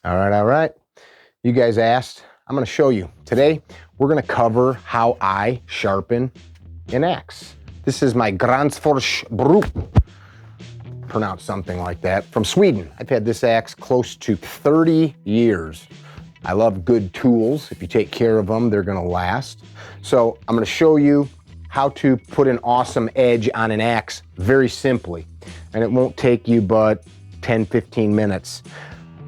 All right. You guys asked. I'm going to show you. Today, we're going to cover how I sharpen an axe. This is my Gränsforsbruk, pronounced something like that, from Sweden. I've had this axe close to 30 years. I love good tools. If you take care of them, they're going to last. So I'm going to show you how to put an awesome edge on an axe very simply. And it won't take you but 10-15 minutes.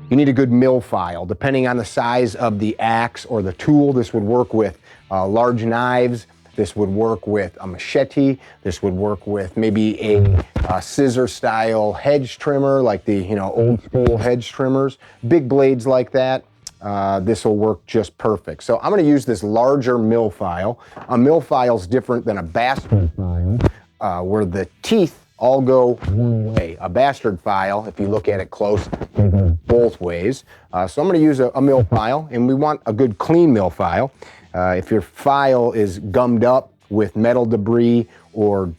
You need a good mill file. Depending on the size of the axe or the tool, this would work with large knives. This would work with a machete. This would work with maybe a scissor style hedge trimmer, like the old school hedge trimmers. Big blades like that. This will work just perfect. So I'm going to use this larger mill file. A mill file is different than a bastard file, where the teeth all go one way. A bastard file, if you look at it close, goes both ways. So I'm going to use a mill file, and we want a good clean mill file. If your file is gummed up with metal debris or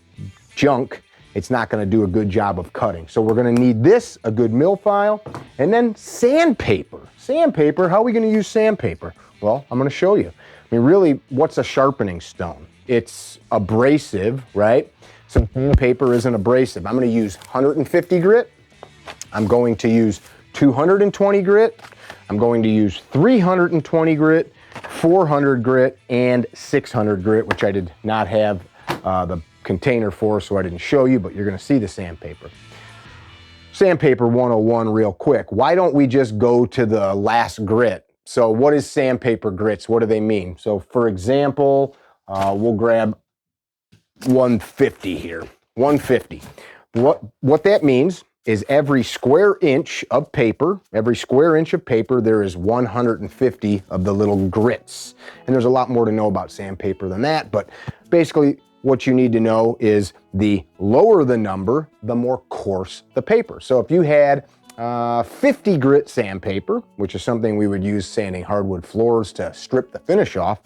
junk, it's not going to do a good job of cutting. So we're going to need this, a good mill file, and then sandpaper. Sandpaper, how are we going to use sandpaper? Well, I'm going to show you. I mean, really, what's a sharpening stone? It's abrasive, right? So sandpaper isn't abrasive. I'm going to use 150 grit. I'm going to use 220 grit. I'm going to use 320 grit, 400 grit, and 600 grit, which I did not have the container for, so I didn't show you, but you're going to see the sandpaper. Sandpaper 101 real quick. Why don't we just go to the last grit? So what is sandpaper grits? What do they mean? So for example, we'll grab 150 here. 150. What that means is every square inch of paper, there is 150 of the little grits. And there's a lot more to know about sandpaper than that, but basically what you need to know is the lower the number, the more coarse the paper. So if you had 50 grit sandpaper, which is something we would use sanding hardwood floors to strip the finish off,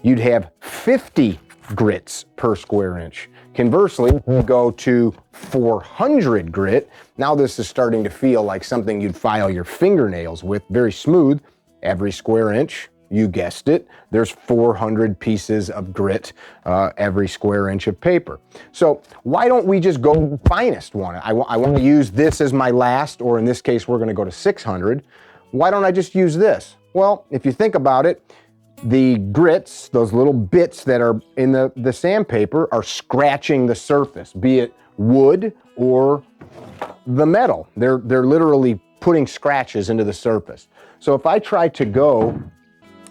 you'd have 50 grits per square inch. Conversely, you go to 400 grit. Now this is starting to feel like something you'd file your fingernails with, very smooth. Every square inch, you guessed it, there's 400 pieces of grit every square inch of paper. So why don't we just go finest one? I want to use this as my last, or in this case, we're going to go to 600. Why don't I just use this? Well, if you think about it, the grits, those little bits that are in the sandpaper, are scratching the surface, be it wood or the metal. They're literally putting scratches into the surface. So if I try to go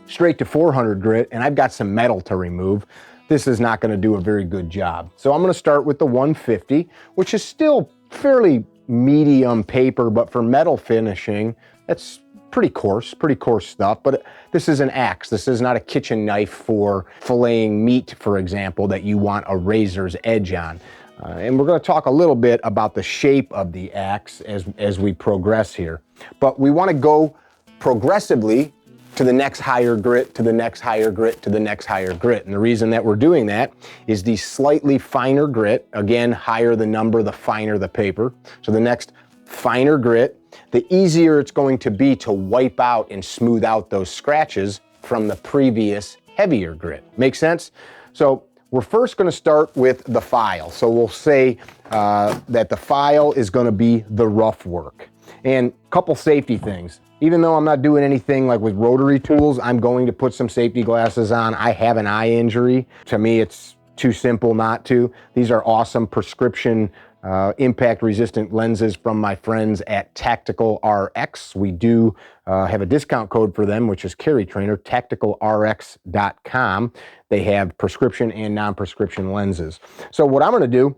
straight to 400 grit and I've got some metal to remove, this is not going to do a very good job. So I'm going to start with the 150, which is still fairly medium paper, but for metal finishing, that's pretty coarse stuff. But this is an axe. This is not a kitchen knife for filleting meat, for example, that you want a razor's edge on. And we're going to talk a little bit about the shape of the axe as we progress here. But we want to go progressively to the next higher grit, to the next higher grit, to the next higher grit. And the reason that we're doing that is the slightly finer grit, again, higher the number, the finer the paper. So the next finer grit, the easier it's going to be to wipe out and smooth out those scratches from the previous heavier grit. Make sense? So we're first going to start with the file. So we'll say that the file is going to be the rough work. And a couple safety things. Even though I'm not doing anything like with rotary tools, I'm going to put some safety glasses on. I have an eye injury. To me, it's too simple not to. These are awesome prescription impact resistant lenses from my friends at Tactical RX. We do have a discount code for them, which is CarryTrainer, tacticalrx.com. They have prescription and non-prescription lenses. So what I'm going to do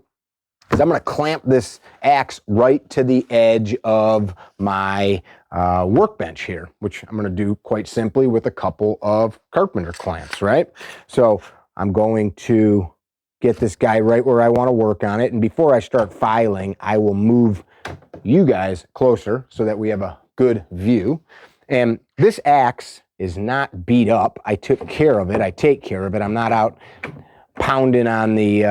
is I'm going to clamp this axe right to the edge of my workbench here, which I'm going to do quite simply with a couple of carpenter clamps, right? So I'm going to get this guy right where I want to work on it. And before I start filing, I will move you guys closer so that we have a good view. And this axe is not beat up. I took care of it. I take care of it. I'm not out pounding on the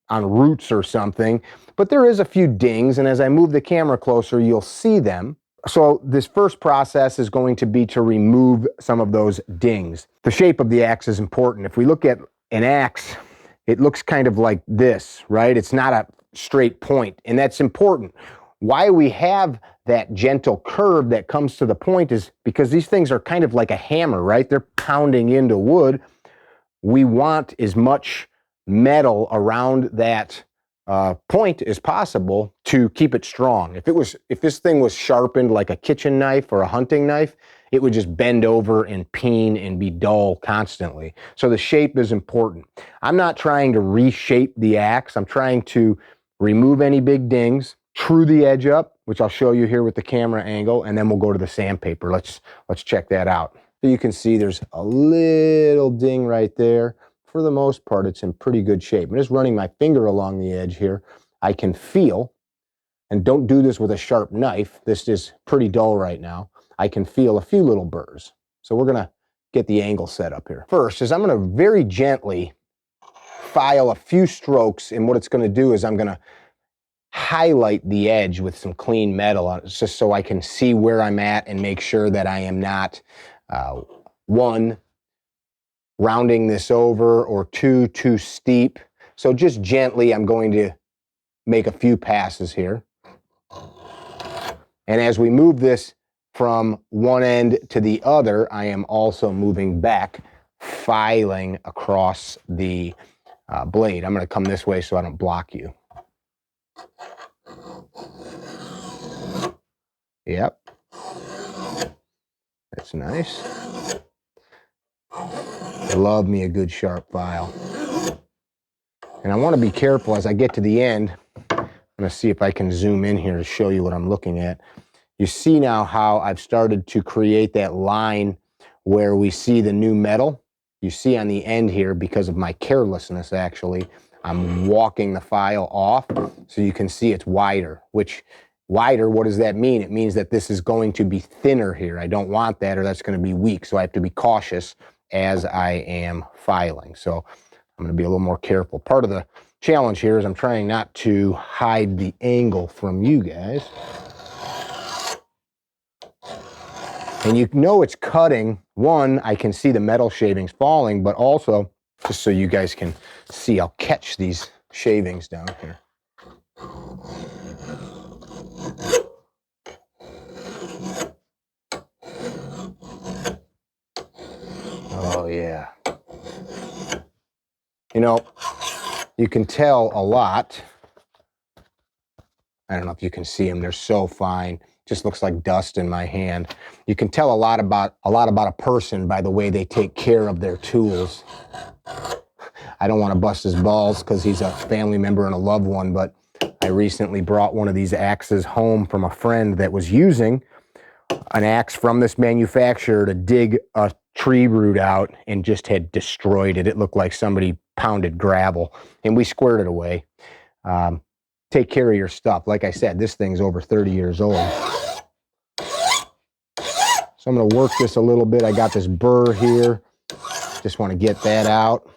on roots or something. But there is a few dings, and as I move the camera closer, you'll see them. So this first process is going to be to remove some of those dings. The shape of the axe is important. If we look at an axe, it looks kind of like this, right? It's not a straight point, and that's important. Why we have that gentle curve that comes to the point is because these things are kind of like a hammer, right? They're pounding into wood. We want as much metal around that point as possible to keep it strong. If this thing was sharpened like a kitchen knife or a hunting knife, it would just bend over and peen and be dull constantly. So the shape is important. I'm not trying to reshape the axe. I'm trying to remove any big dings, true the edge up, which I'll show you here with the camera angle, and then we'll go to the sandpaper. Let's check that out. So you can see there's a little ding right there. For the most part, it's in pretty good shape. I'm just running my finger along the edge here. I can feel, and don't do this with a sharp knife. This is pretty dull right now. I can feel a few little burrs. So we're gonna get the angle set up here. First is I'm gonna very gently file a few strokes, and what it's gonna do is I'm gonna highlight the edge with some clean metal on it, just so I can see where I'm at and make sure that I am not, one, rounding this over, or two, too steep. So just gently, I'm going to make a few passes here. And as we move this from one end to the other, I am also moving back, filing across the blade. I'm going to come this way so I don't block you. Yep. That's nice. I love me a good sharp file. And I want to be careful as I get to the end. I'm going to see if I can zoom in here to show you what I'm looking at. You see now how I've started to create that line where we see the new metal. You see on the end here, because of my carelessness actually, I'm walking the file off so you can see it's wider. Which, wider, what does that mean? It means that this is going to be thinner here. I don't want that, or that's going to be weak. So I have to be cautious as I am filing. So I'm going to be a little more careful. Part of the challenge here is I'm trying not to hide the angle from you guys. And you know it's cutting. One, I can see the metal shavings falling, but also, just so you guys can see, I'll catch these shavings down here. Oh yeah. You know, you can tell a lot. I don't know if you can see them. They're so fine. Just looks like dust in my hand. You can tell a lot about a person by the way they take care of their tools. I don't want to bust his balls because he's a family member and a loved one, but I recently brought one of these axes home from a friend that was using an axe from this manufacturer to dig a tree root out and just had destroyed it. It looked like somebody pounded gravel, and we squared it away. Take care of your stuff. Like I said, this thing's over 30 years old. So I'm going to work this a little bit. I got this burr here. Just want to get that out.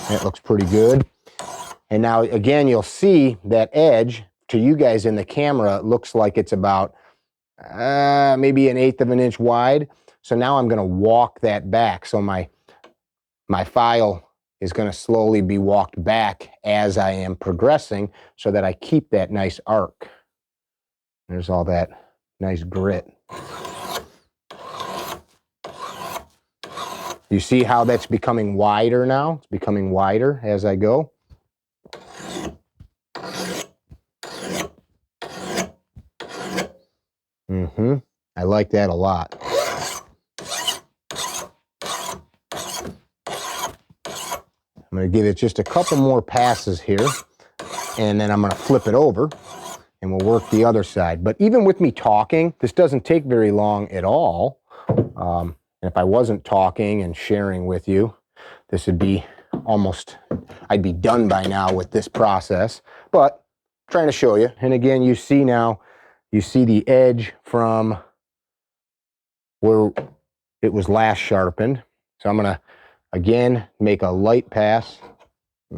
That looks pretty good. And now again, you'll see that edge. To you guys in the camera, it looks like it's about maybe 1/8 of an inch wide. So now I'm going to walk that back. So my file is going to slowly be walked back as I am progressing so that I keep that nice arc. There's all that nice grit. You see how that's becoming wider now? It's becoming wider as I go. I like that a lot. I'm going to give it just a couple more passes here, and then I'm going to flip it over, and we'll work the other side. But even with me talking, this doesn't take very long at all. And if I wasn't talking and sharing with you, this would be almost, I'd be done by now with this process. But I'm trying to show you. And again, you see now, you see the edge from where it was last sharpened. So I'm gonna, again, make a light pass.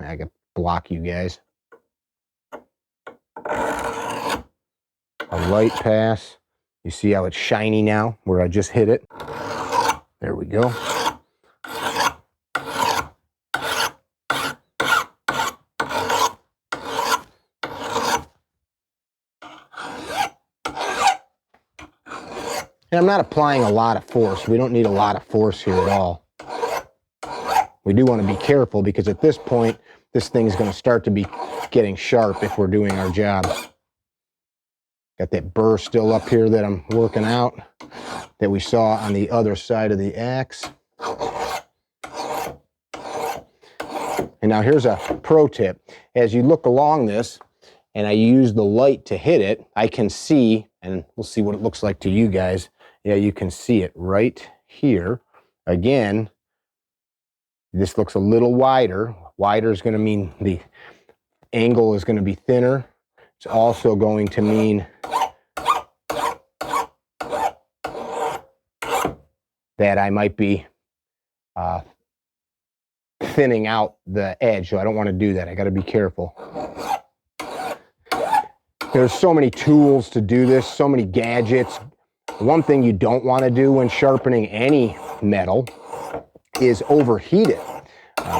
I can block you guys. A light pass. You see how it's shiny now, where I just hit it? There we go. And I'm not applying a lot of force. We don't need a lot of force here at all. We do want to be careful because at this point, this thing's going to start to be getting sharp if we're doing our job. Got that burr still up here that I'm working out that we saw on the other side of the axe. And now here's a pro tip. As you look along this and I use the light to hit it, I can see, and we'll see what it looks like to you guys. Yeah, you can see it right here. Again, this looks a little wider. Wider is going to mean the angle is going to be thinner. It's also going to mean that I might be thinning out the edge, so I don't want to do that. I got to be careful. There's so many tools to do this, so many gadgets. One thing you don't want to do when sharpening any metal is overheat it.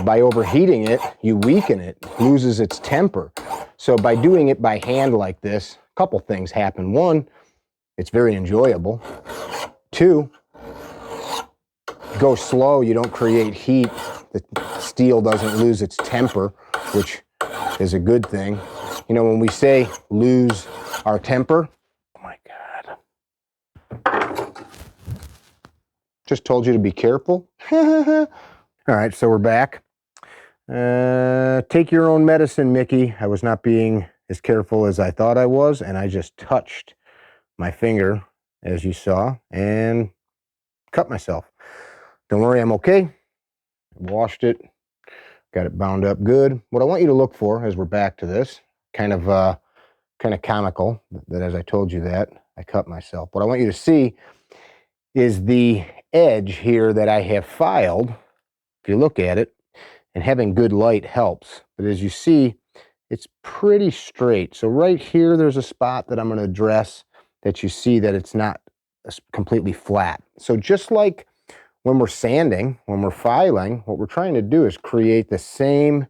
By overheating it, you weaken it, loses its temper. So by doing it by hand like this, a couple things happen. One, it's very enjoyable. Two, go slow, you don't create heat. The steel doesn't lose its temper, which is a good thing. You know, when we say lose our temper, oh my God. Just told you to be careful. All right, so we're back. Take your own medicine, Mickey. I was not being as careful as I thought I was, and I just touched my finger, as you saw, and cut myself. Don't worry, I'm okay. Washed it, got it bound up good. What I want you to look for, as we're back to this, kind of comical that as I told you that, I cut myself. What I want you to see is the edge here that I have filed. If you look at it, and having good light helps. But as you see, it's pretty straight. So right here, there's a spot that I'm going to address that you see that it's not completely flat. So just like when we're sanding, when we're filing, what we're trying to do is create the same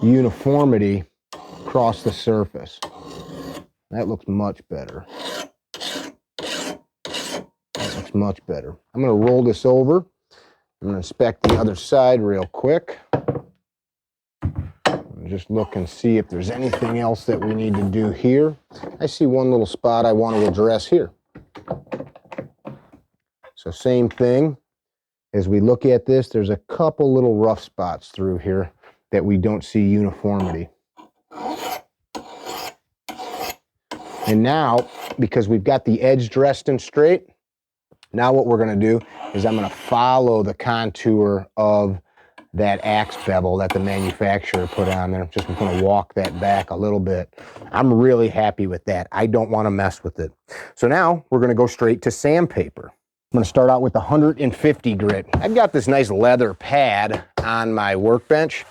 uniformity across the surface. That looks much better. That looks much better. I'm going to roll this over. I'm going to inspect the other side real quick. Just look and see if there's anything else that we need to do here. I see one little spot I want to address here. So same thing. As we look at this, there's a couple little rough spots through here that we don't see uniformity. And now, because we've got the edge dressed and straight, now what we're going to do is I'm going to follow the contour of that axe bevel that the manufacturer put on there. Just going to walk that back a little bit. I'm really happy with that. I don't want to mess with it. So now we're going to go straight to sandpaper. I'm going to start out with the 150 grit. I've got this nice leather pad on my workbench.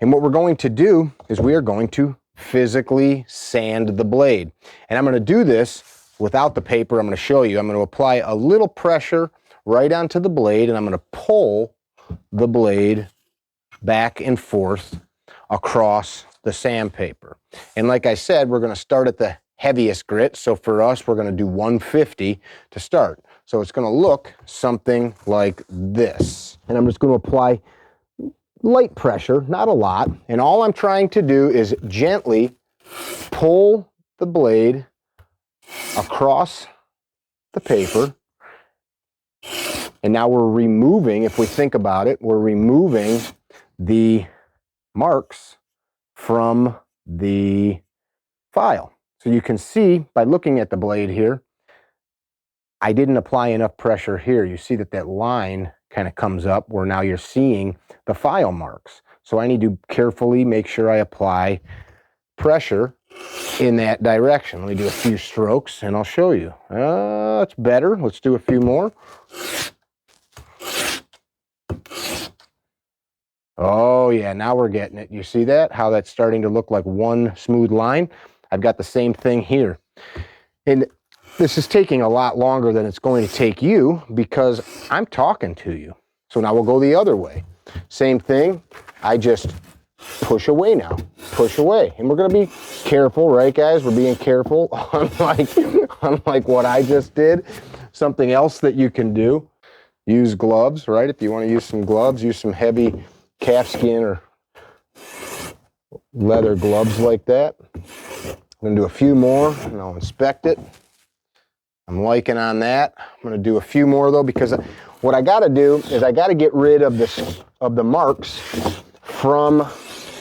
And what we're going to do is we are going to physically sand the blade. And I'm going to do this without the paper. I'm going to show you. I'm going to apply a little pressure right onto the blade, and I'm going to pull the blade back and forth across the sandpaper. And like I said, we're going to start at the heaviest grit. So for us, we're going to do 150 to start. So it's going to look something like this. And I'm just going to apply light pressure, not a lot. And all I'm trying to do is gently pull the blade across the paper. And now we're removing, if we think about it, we're removing the marks from the file. So you can see by looking at the blade here, I didn't apply enough pressure here. You see that that line kind of comes up where now you're seeing the file marks. So I need to carefully make sure I apply pressure in that direction. Let me do a few strokes and I'll show you. It's better. Let's do a few more. Oh yeah, now we're getting it. You see that? How that's starting to look like one smooth line? I've got the same thing here. And this is taking a lot longer than it's going to take you because I'm talking to you. So now we'll go the other way. Same thing. I just push away now. Push away. And we're going to be careful, right guys? We're being careful, unlike what I just did. Something else that you can do, use gloves, right? If you want to use some gloves, use some heavy calfskin or leather gloves like that. I'm going to do a few more and I'll inspect it. I'm liking on that. I'm going to do a few more though, because what I got to do is I got to get rid of the marks from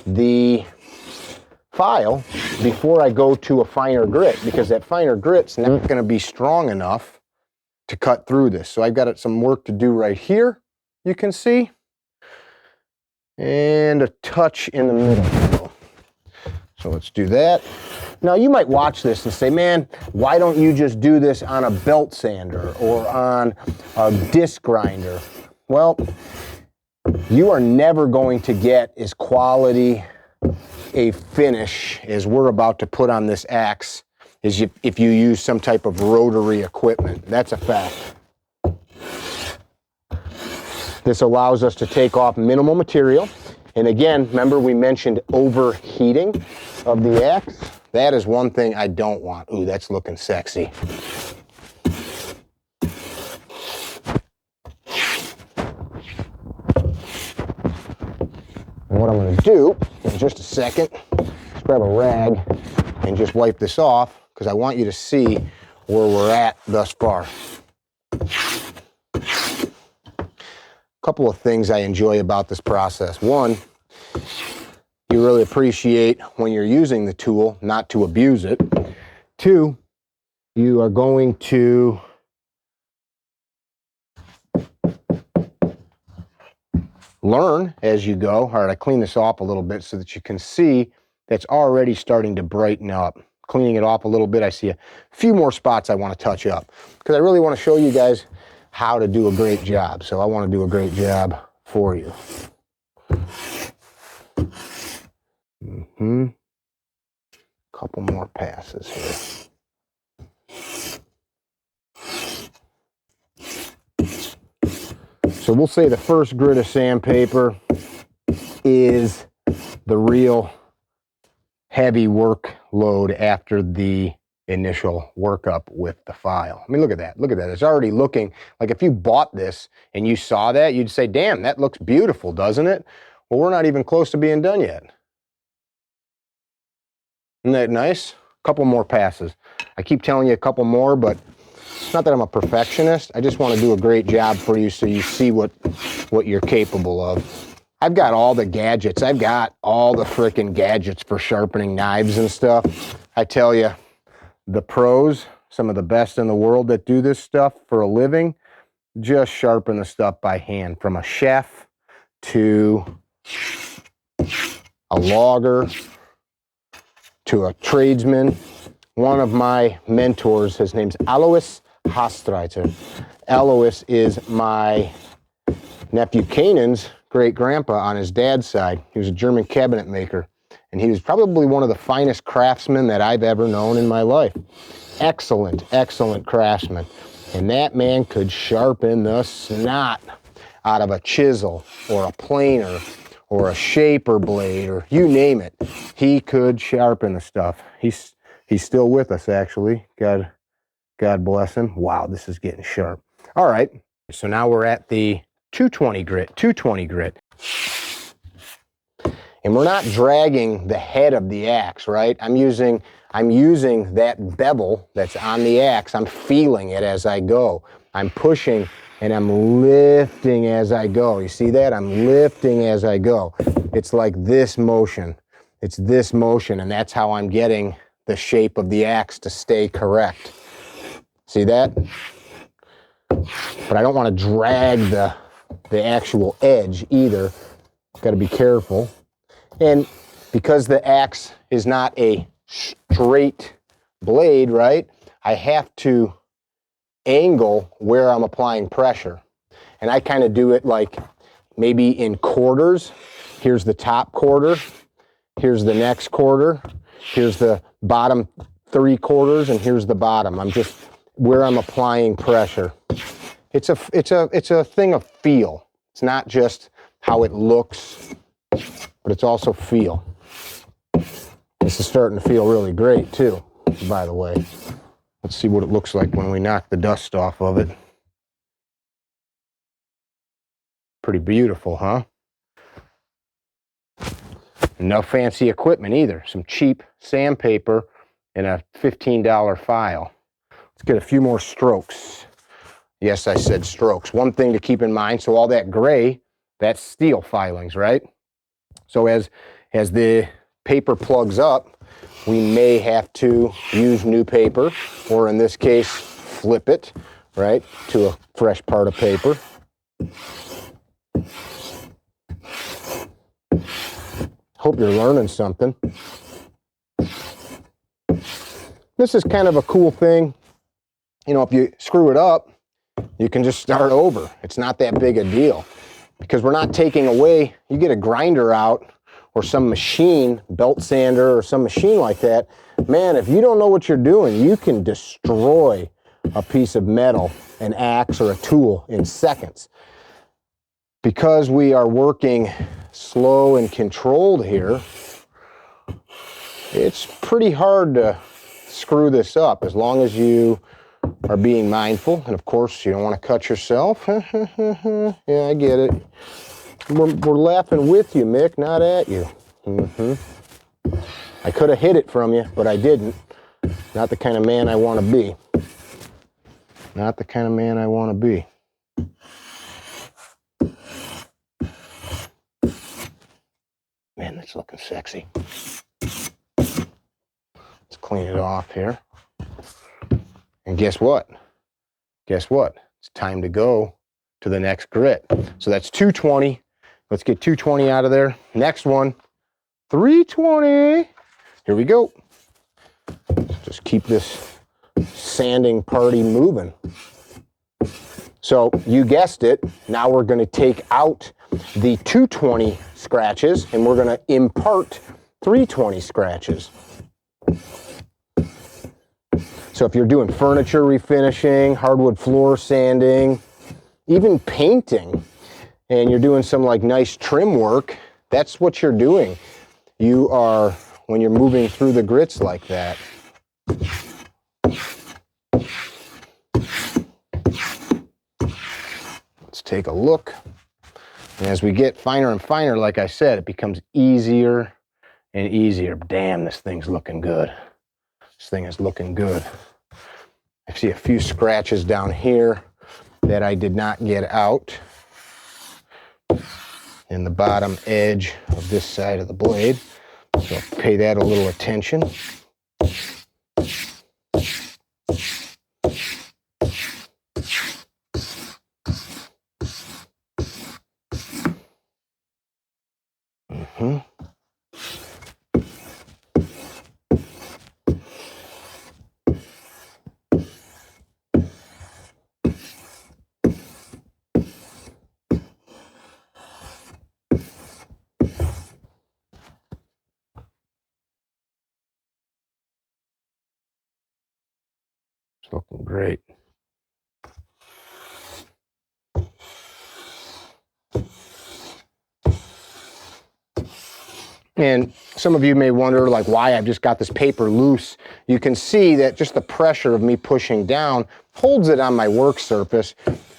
the file before I go to a finer grit, because that finer grit's not going to be strong enough to cut through this. So I've got some work to do right here, you can see, and a touch in the middle. So let's do that. Now you might watch this and say, man, why don't you just do this on a belt sander or on a disc grinder? Well, you are never going to get as quality a finish as we're about to put on this axe as if you use some type of rotary equipment. That's a fact. This allows us to take off minimal material. And again, remember we mentioned overheating of the axe? That is one thing I don't want. Ooh, that's looking sexy. And what I'm going to do in just a second is grab a rag and just wipe this off, because I want you to see where we're at thus far. A couple of things I enjoy about this process. One, you really appreciate when you're using the tool not to abuse it. Two, you are going to learn as you go. All right, I clean this off a little bit so that you can see that's already starting to brighten up. Cleaning it off a little bit, I see a few more spots I want to touch up, because I really want to show you guys how to do a great job. So I want to do a great job for you. Couple more passes here. So we'll say the first grit of sandpaper is the real heavy workload after the initial workup with the file. I mean, look at that. Look at that. It's already looking like, if you bought this and you saw that, you'd say, damn, that looks beautiful, doesn't it? Well, we're not even close to being done yet. Isn't that nice? A couple more passes. I keep telling you a couple more, but it's not that I'm a perfectionist. I just want to do a great job for you so you see what you're capable of. I've got all the gadgets. I've got all the frickin' gadgets for sharpening knives and stuff. I tell you, the pros, some of the best in the world that do this stuff for a living, just sharpen the stuff by hand. From a chef to a logger to a tradesman. One of my mentors, his name's Alois Hastreiter. Alois is my nephew Kanan's great-grandpa on his dad's side. He was a German cabinet maker, and he was probably one of the finest craftsmen that I've ever known in my life. Excellent, excellent craftsman. And that man could sharpen the snot out of a chisel or a planer or a shaper blade, or you name it. He could sharpen the stuff. He's still with us, actually. God bless him. Wow, this is getting sharp. All right, so now we're at the 220 grit. And we're not dragging the head of the axe, right? I'm using that bevel that's on the axe. I'm feeling it as I go. I'm pushing and I'm lifting as I go. You see that? I'm lifting as I go. It's like this motion. It's this motion, and that's how I'm getting the shape of the axe to stay correct. See that? But I don't want to drag the actual edge either. Got to be careful. And because the axe is not a straight blade, right, I have to angle where I'm applying pressure. And I kind of do it like maybe in quarters. Here's the top quarter, here's the next quarter, here's the bottom 3/4, and here's the bottom. I'm just where I'm applying pressure. It's a thing of feel. It's not just how it looks, but it's also feel. This is starting to feel really great too, by the way. Let's see what it looks like when we knock the dust off of it. Pretty beautiful, huh? No fancy equipment either. Some cheap sandpaper and a $15 file. Let's get a few more strokes. Yes, I said strokes. One thing to keep in mind, so all that gray, that's steel filings, right? So as the paper plugs up, we may have to use new paper, or in this case, flip it, right, to a fresh part of paper. Hope you're learning something. This is kind of a cool thing. You know, if you screw it up, you can just start over. It's not that big a deal because we're not taking away, you get a grinder out or some machine, belt sander or some machine like that, man, if you don't know what you're doing, you can destroy a piece of metal, an axe or a tool in seconds. Because we are working slow and controlled here, it's pretty hard to screw this up as long as you are being mindful. And of course, you don't want to cut yourself. Yeah, I get it. We're laughing with you, Mick, not at you. I could have hid it from you, but I didn't. Not the kind of man I want to be. Not the kind of man I want to be. Man, that's looking sexy. Let's clean it off here. And guess what? Guess what? It's time to go to the next grit. So that's 220. Let's get 220 out of there. Next one, 320. Here we go. Just keep this sanding party moving. So you guessed it. Now we're going to take out the 220 scratches and we're going to impart 320 scratches. So if you're doing furniture refinishing, hardwood floor sanding, even painting, and you're doing some like nice trim work, that's what you're doing. You are, when you're moving through the grits like that. Let's take a look. And as we get finer and finer, like I said, it becomes easier and easier. Damn, this thing's looking good. This thing is looking good. I see a few scratches down here that I did not get out in the bottom edge of this side of the blade. So pay that a little attention. It's looking great. And some of you may wonder like why I've just got this paper loose. You can see that just the pressure of me pushing down holds it on my work surface.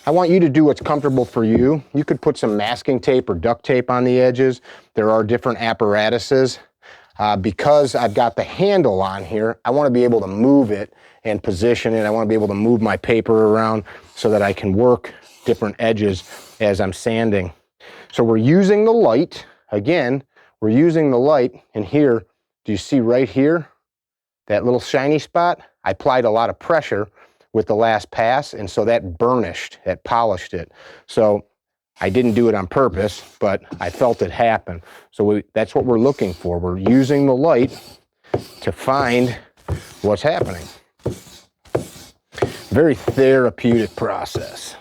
I want you to do what's comfortable for you. You could put some masking tape or duct tape on the edges. There are different apparatuses. Because I've got the handle on here, I want to be able to move it and position it. I want to be able to move my paper around so that I can work different edges as I'm sanding. So we're using the light. Again, we're using the light. And here, do you see right here, that little shiny spot? I applied a lot of pressure with the last pass, and so that burnished, that polished it. So I didn't do it on purpose, but I felt it happen. So that's what we're looking for. We're using the light to find what's happening. Very therapeutic process.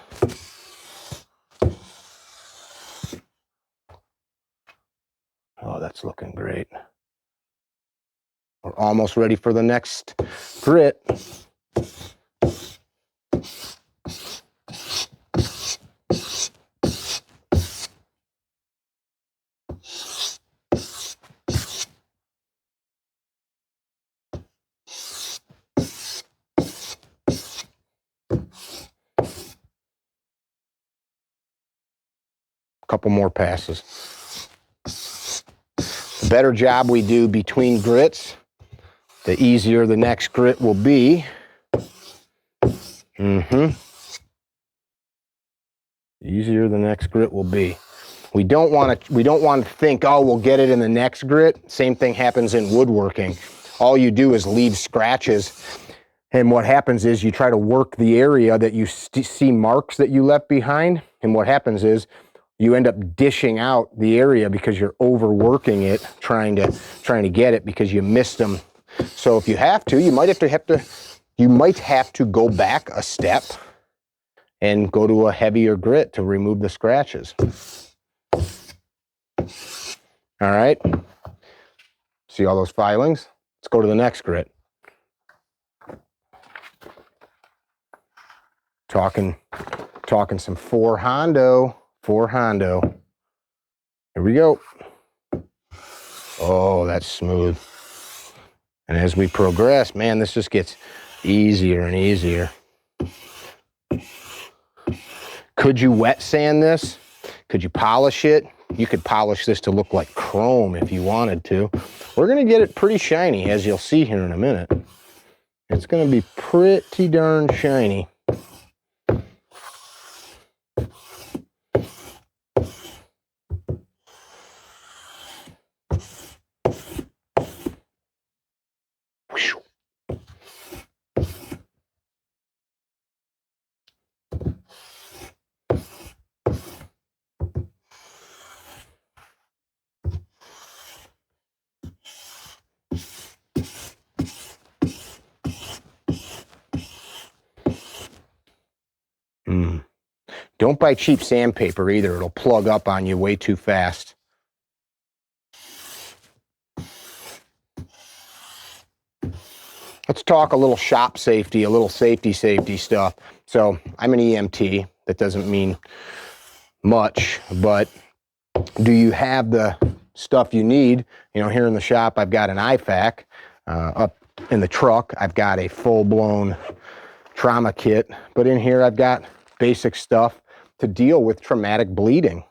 Oh, that's looking great. We're almost ready for the next grit. Couple more passes. The better job we do between grits, the easier the next grit will be. Easier the next grit will be. We don't want to think, oh, we'll get it in the next grit. Same thing happens in woodworking. All you do is leave scratches. And what happens is you try to work the area that you see marks that you left behind. And what happens is you end up dishing out the area because you're overworking it, trying to get it because you missed them. So if you have to, you might have to go back a step and go to a heavier grit to remove the scratches. All right. See all those filings? Let's go to the next grit. Talking some four Hondo. Here we go. Oh, that's smooth. And as we progress, man, this just gets easier and easier. Could you wet sand this? Could you polish it? You could polish this to look like chrome if you wanted to. We're gonna get it pretty shiny, as you'll see here in a minute. It's gonna be pretty darn shiny. Don't buy cheap sandpaper either. It'll plug up on you way too fast. Let's talk a little shop safety, a little safety stuff. So I'm an EMT. That doesn't mean much, but do you have the stuff you need? You know, here in the shop, I've got an IFAK. Up in the truck, I've got a full-blown trauma kit. But in here, I've got basic stuff to deal with traumatic bleeding.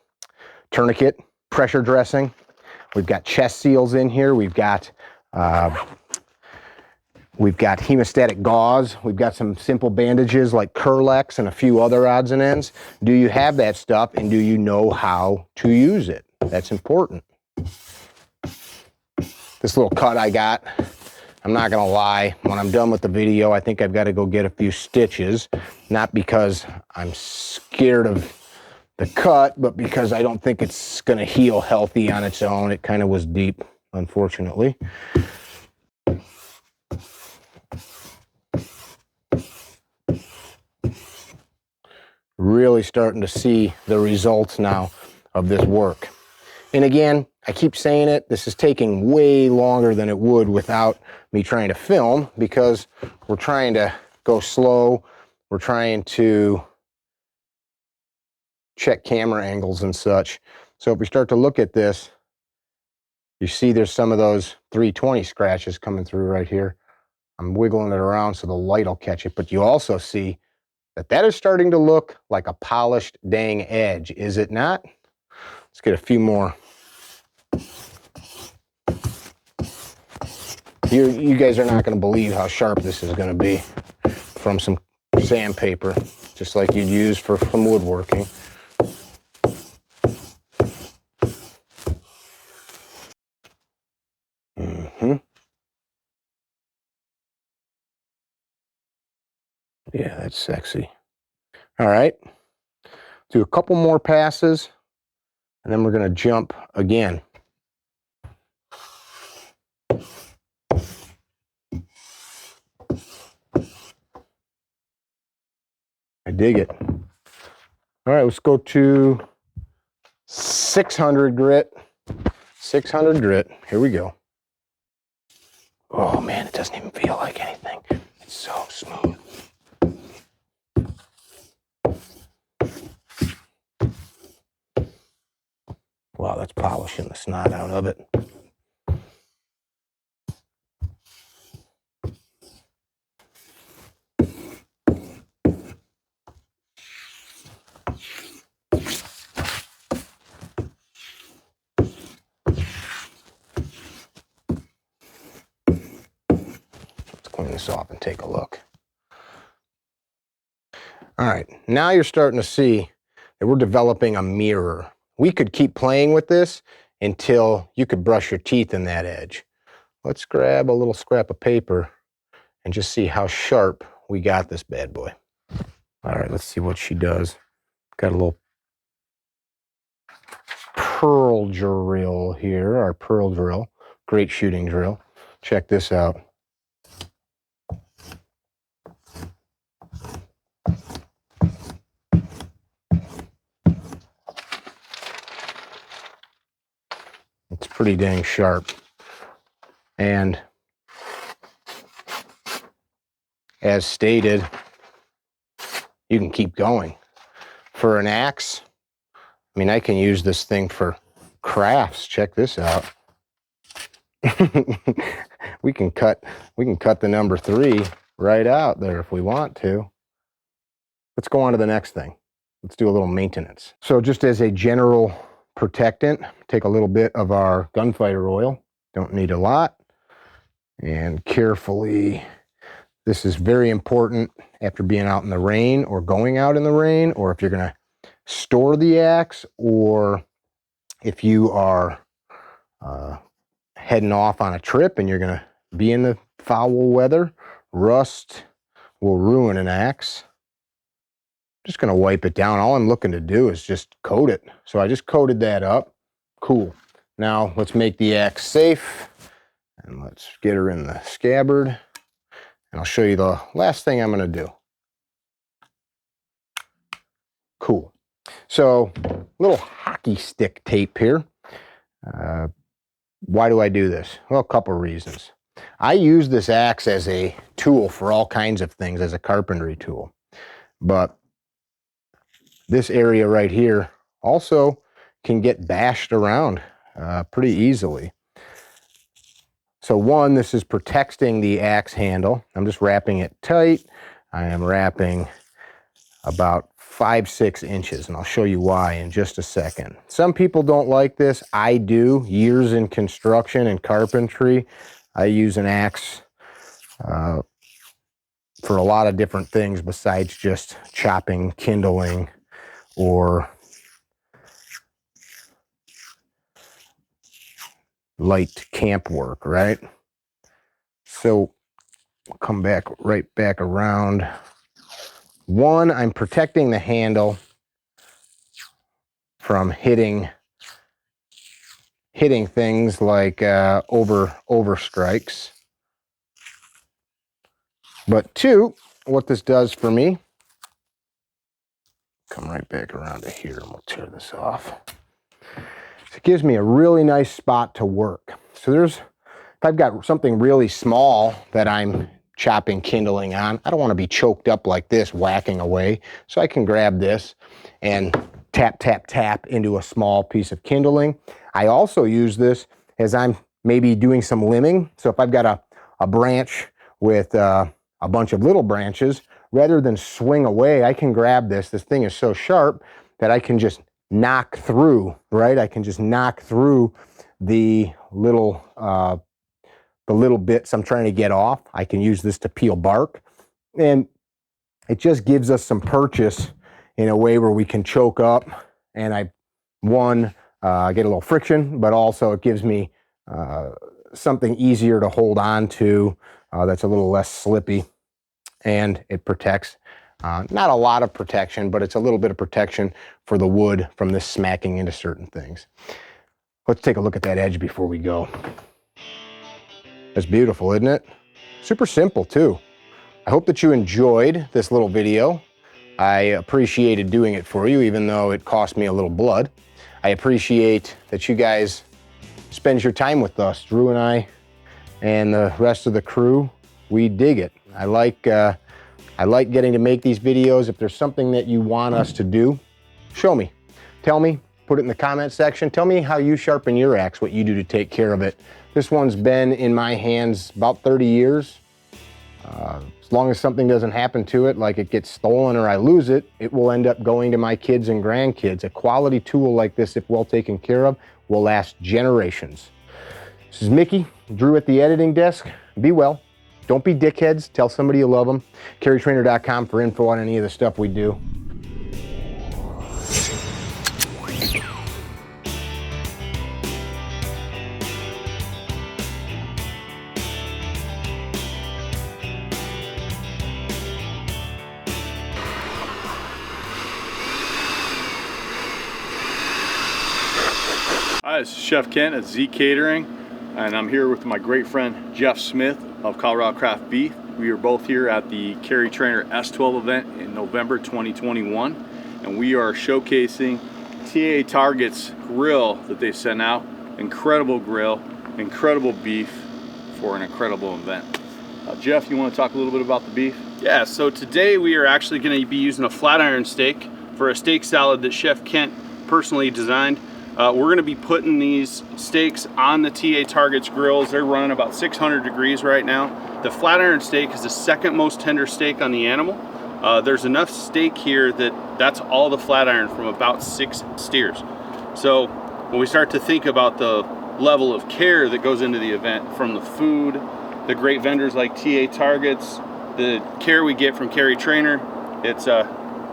Tourniquet, pressure dressing. We've got chest seals in here. We've got hemostatic gauze. We've got some simple bandages like Kerlex and a few other odds and ends. Do you have that stuff, and do you know how to use it? That's important. This little cut I got, I'm not gonna lie, when I'm done with the video, I think I've got to go get a few stitches. Not because I'm scared of the cut, but because I don't think it's gonna heal healthy on its own. It kind of was deep, unfortunately. Really starting to see the results now of this work. And again, I keep saying it, this is taking way longer than it would without me trying to film, because we're trying to go slow. We're trying to check camera angles and such. So if we start to look at this, you see there's some of those 320 scratches coming through right here. I'm wiggling it around so the light will catch it, but you also see that is starting to look like a polished dang edge, is it not? Let's get a few more. You guys are not going to believe how sharp this is going to be from some sandpaper, just like you'd use for some woodworking. Yeah, that's sexy. All right, do a couple more passes, and then we're going to jump again. I dig it. All right, let's go to 600 grit. 600 grit. Here we go. Oh man, it doesn't even feel like anything. It's so smooth. Wow, that's polishing the snot out of it. Let's clean this off and take a look. All right, now you're starting to see that we're developing a mirror. We could keep playing with this until you could brush your teeth in that edge. Let's grab a little scrap of paper and just see how sharp we got this bad boy. All right, let's see what she does. Got a little pearl drill here, our pearl drill. Great shooting drill. Check this out. It's pretty dang sharp. And as stated, you can keep going. For an axe, I mean, I can use this thing for crafts. Check this out. we can cut the number 3 right out there if we want to. Let's go on to the next thing. Let's do a little maintenance. So just as a general protectant, take a little bit of our gunfighter oil. Don't need a lot. And carefully, this is very important after being out in the rain or going out in the rain, or if you're going to store the axe, or if you are heading off on a trip and you're going to be in the foul weather. Rust will ruin an axe. Just going to wipe it down. All I'm looking to do is just coat it. So I just coated that up. Cool. Now let's make the axe safe, and let's get her in the scabbard. And I'll show you the last thing I'm going to do. Cool. So little hockey stick tape here. Why do I do this? Well, a couple of reasons. I use this axe as a tool for all kinds of things, as a carpentry tool. But this area right here also can get bashed around pretty easily. So one, this is protecting the axe handle. I'm just wrapping it tight. I am wrapping about 5-6 inches, and I'll show you why in just a second. Some people don't like this. I do. Years in construction and carpentry, I use an axe for a lot of different things besides just chopping, kindling, or light camp work, right? So come back right back around. One, I'm protecting the handle from hitting things like over strikes. But two, what this does for me, come right back around to here and we'll tear this off. It gives me a really nice spot to work. So if I've got something really small that I'm chopping kindling on, I don't want to be choked up like this, whacking away. So I can grab this and tap, tap, tap into a small piece of kindling. I also use this as I'm maybe doing some limbing. So if I've got a branch with a bunch of little branches, rather than swing away, I can grab this. This thing is so sharp that I can just knock through, right? I can just knock through the little bits I'm trying to get off. I can use this to peel bark, and it just gives us some purchase in a way where we can choke up, and I get a little friction, but also it gives me something easier to hold on to that's a little less slippy, and it protects. Not a lot of protection, but it's a little bit of protection for the wood from this smacking into certain things. Let's take a look at that edge before we go. That's beautiful, isn't it? Super simple too. I hope that you enjoyed this little video. I appreciated doing it for you, even though it cost me a little blood. I appreciate that you guys spend your time with us. Drew and I and the rest of the crew, we dig it. I like getting to make these videos. If there's something that you want us to do, show me. Tell me, put it in the comment section. Tell me how you sharpen your axe, what you do to take care of it. This one's been in my hands about 30 years. As long as something doesn't happen to it, like it gets stolen or I lose it, it will end up going to my kids and grandkids. A quality tool like this, if well taken care of, will last generations. This is Mickey, Drew at the editing desk. Be well. Don't be dickheads. Tell somebody you love them. CarryTrainer.com for info on any of the stuff we do. Hi, this is Chef Kent at Z Catering, and I'm here with my great friend Jeff Smith of Colorado Craft Beef. We are both here at the CarryTrainer S12 event in November 2021, and we are showcasing TA Target's grill that they sent out. Incredible grill, incredible beef for an incredible event. Jeff, you want to talk a little bit about the beef? Yeah, so today we are actually going to be using a flat iron steak for a steak salad that Chef Kent personally designed. We're going to be putting these steaks on the TA Target's grills. They're running about 600 degrees right now. The flat iron steak is the second most tender steak on the animal. There's enough steak here that's all the flat iron from about 6 steers. So when we start to think about the level of care that goes into the event, from the food, the great vendors like TA Targets, the care we get from CarryTrainer, it's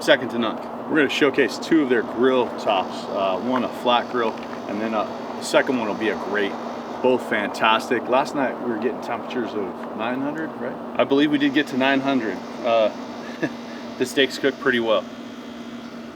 second to none. We're going to showcase 2 of their grill tops. One a flat grill, and then the second one will be a grate. Both fantastic. Last night we were getting temperatures of 900, right? I believe we did get to 900. The steaks cooked pretty well.